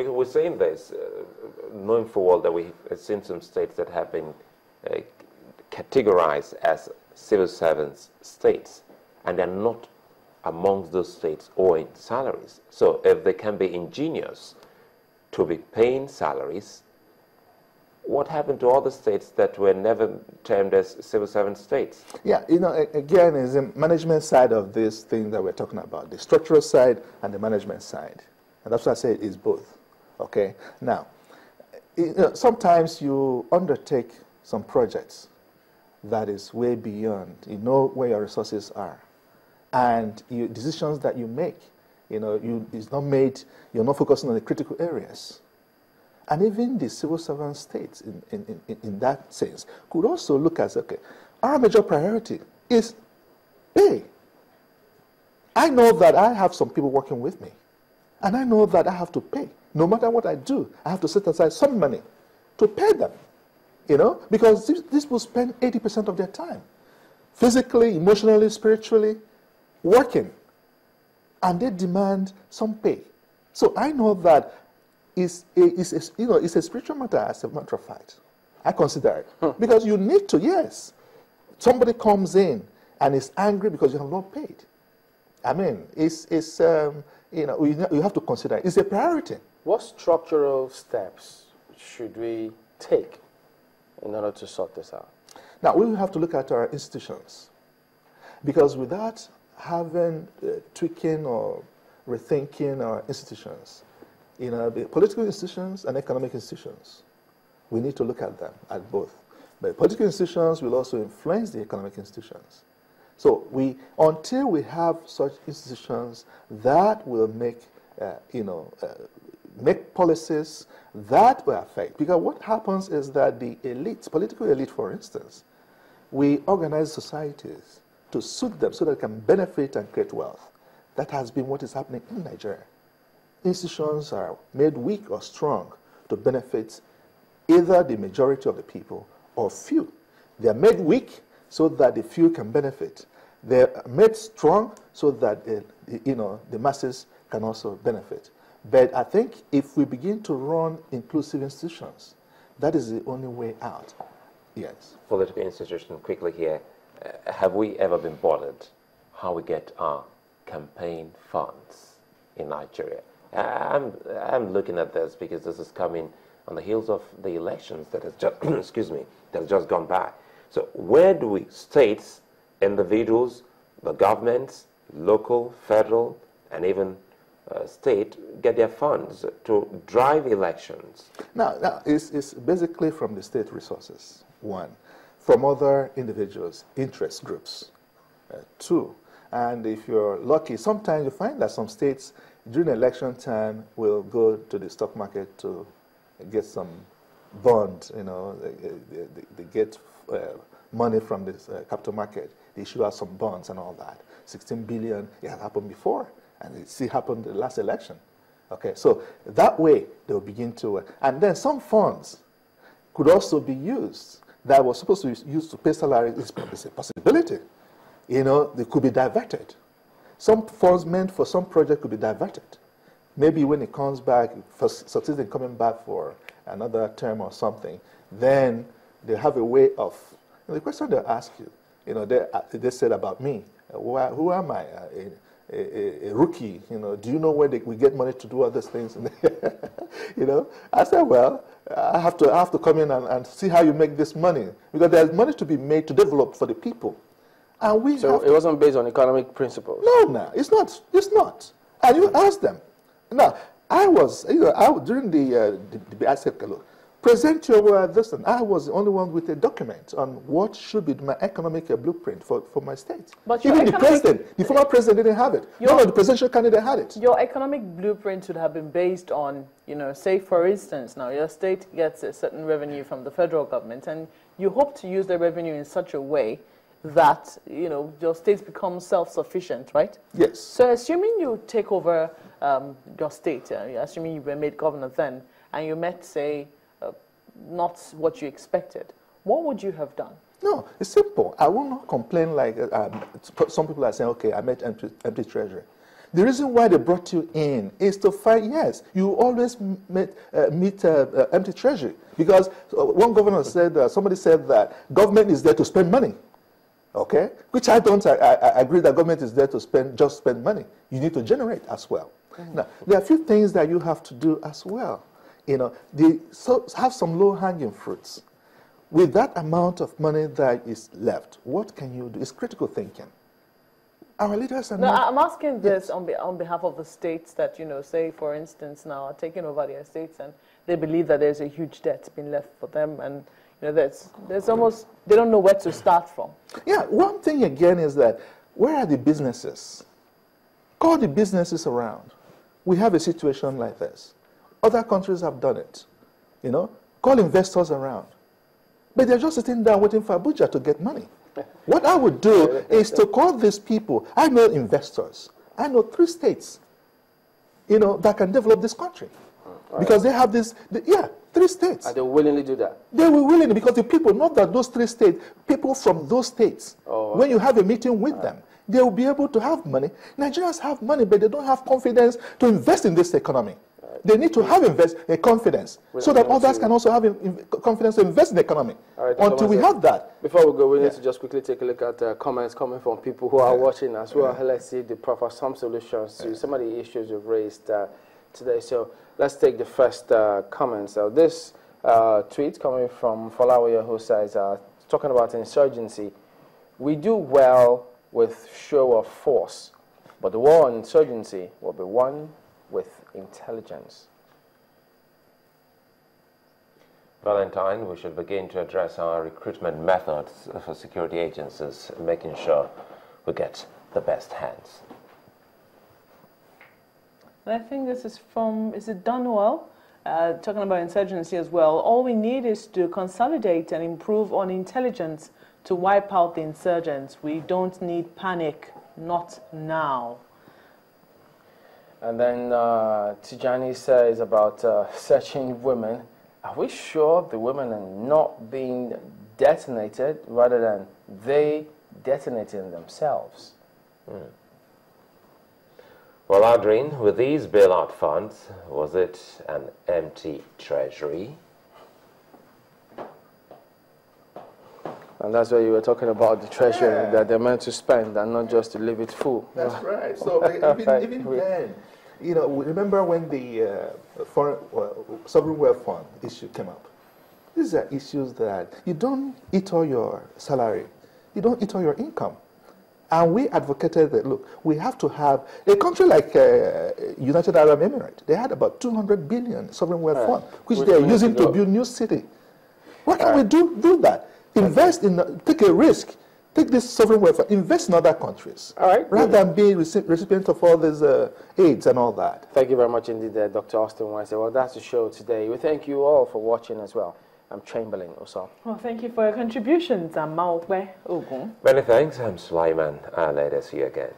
Because we're saying this, knowing full well that we've seen some states that have been categorized as civil servants states, and they're not amongst those states owing salaries. So if they can be ingenious to be paying salaries, what happened to all the states that were never termed as civil servant states? Yeah, you know, again, is the management side of this thing that we're talking about, the structural side and the management side. And that's what I say is both. Okay? Now, you know, sometimes you undertake some projects that is way beyond, you know where your resources are. And decisions that you make, you know, it's not made, you're not focusing on the critical areas. And even the civil servant states, in that sense, could also look at, okay, our major priority is pay. I know that I have some people working with me, and I know that I have to pay. No matter what I do, I have to set aside some money to pay them, you know, because these will spend 80% of their time, physically, emotionally, spiritually, working, and they demand some pay. So I know that it's a spiritual matter, as a matter of fact. I consider it. Because you need to, yes. Somebody comes in and is angry because you have not paid. I mean, you know, you have to consider it. It's a priority. What structural steps should we take in order to sort this out? Now, we will have to look at our institutions. Because without having tweaking or rethinking our institutions, you know, the political institutions and economic institutions, we need to look at them, at both. But political institutions will also influence the economic institutions. So until we have such institutions that will make, make policies that will affect, because what happens is that the elites, political elite, for instance, we organize societies to suit them so that they can benefit and create wealth. That has been what is happening in Nigeria. Institutions are made weak or strong to benefit either the majority of the people or few. They are made weak so that the few can benefit. They are made strong so that the masses can also benefit. But I think if we begin to run inclusive institutions, that is the only way out. Yes. Political institution, quickly here. Have we ever been bothered how we get our campaign funds in Nigeria? I'm looking at this because this is coming on the heels of the elections that has just, excuse me, that has just gone by. So where do we, states, individuals, the governments, local, federal, and even state, get their funds to drive elections? Now it's basically from the state resources, one. From other individuals, interest groups, two. And if you're lucky, sometimes you find that some states during election time will go to the stock market to get some bond, you know, they get money from the capital market. They issue out some bonds and all that. 16 billion, it has happened before, and it still happened the last election. Okay, so that way they'll begin to, and then some funds could also be used that was supposed to be used to pay salaries. It's a possibility. You know, they could be diverted. Some funds meant for some project could be diverted. Maybe when it comes back, succeeds in coming back for another term or something, then they have a way of, the question they'll ask you, you know, they said about me, who am I? A rookie, you know, do you know where we get money to do all these things? You know, I said, well, I have to come in and see how you make this money, because there's money to be made to develop for the people. And so it wasn't based on economic principles? No, it's not. It's not. And you ask them. Now, during I said, look, present your this, and I was the only one with a document on what should be my economic blueprint for my state. But even the president, the former president didn't have it. None of the presidential candidate had it. Your economic blueprint should have been based on, you know, say for instance, now your state gets a certain revenue from the federal government, and you hope to use the revenue in such a way that, you know, your state becomes self-sufficient, right? Yes. So assuming you take over your state, assuming you were made governor then, and you met, say, not what you expected, what would you have done? No, it's simple. I will not complain like some people are saying, okay, I met empty treasury. The reason why they brought you in is to fight, yes, you always meet empty treasury. Because one governor said, somebody said that government is there to spend money. Okay? Which I don't I agree that government is there to just spend money. You need to generate as well. Now, there are a few things that you have to do as well. You know, so have some low-hanging fruits. With that amount of money that is left, what can you do? It's critical thinking. Our leaders are not... I'm asking this on behalf of the states that, you know, say, for instance, now are taking over their states and they believe that there's a huge debt being left for them and, you know, there's almost, they don't know where to start from. Yeah, one thing again is that, where are the businesses? Call the businesses around. We have a situation like this. Other countries have done it, you know. Call investors around. But they're just sitting down waiting for Abuja to get money. What I would do is to call these people. I know investors. I know 3 states, you know, that can develop this country. Because they have this, 3 states. And they willingly do that? They will willingly, because the people, not that those 3 states, people from those states, when you have a meeting with them, they will be able to have money. Nigerians have money, but they don't have confidence to invest in this economy. They need to have confidence so that others can also have confidence to invest in the economy. Until we have that. Before we go, we need to just quickly take a look at comments coming from people who are watching as well. Let's see the proper some solutions to some of the issues we've raised today. So let's take the first comment. So this tweet coming from Falawiya, who says, talking about insurgency, we do well with show of force, but the war on insurgency will be won with intelligence. Valentine, we should begin to address our recruitment methods for security agencies, making sure we get the best hands. And I think this is from, is it Dunwell? Talking about insurgency as well. All we need is to consolidate and improve on intelligence to wipe out the insurgents. We don't need panic, not now. And then Tijani says about searching women. Are we sure the women are not being detonated rather than they detonating themselves? Well, Adrian, with these bailout funds, was it an empty treasury? And that's why you were talking about the treasury that they're meant to spend and not just to leave it full. That's right. So even then, you know, remember when the sovereign wealth fund issue came up? These are issues that you don't eat all your salary, you don't eat all your income. And we advocated that, look, we have to have a country like United Arab Emirates. They had about 200 billion sovereign wealth fund, which they are using to build new city. Why can't we do that? Invest in, take a risk. Take this sovereign wealth fund, invest in other countries. Rather than being recipients of all these aids and all that. Thank you very much indeed, Dr. Austin Wise. Well, that's the show today. We thank you all for watching as well. I'm Chamberlain Osam. Well, thank you for your contributions. I'm Maokwe Ogun. Many thanks. I'm Sulaiman. Let us see you again.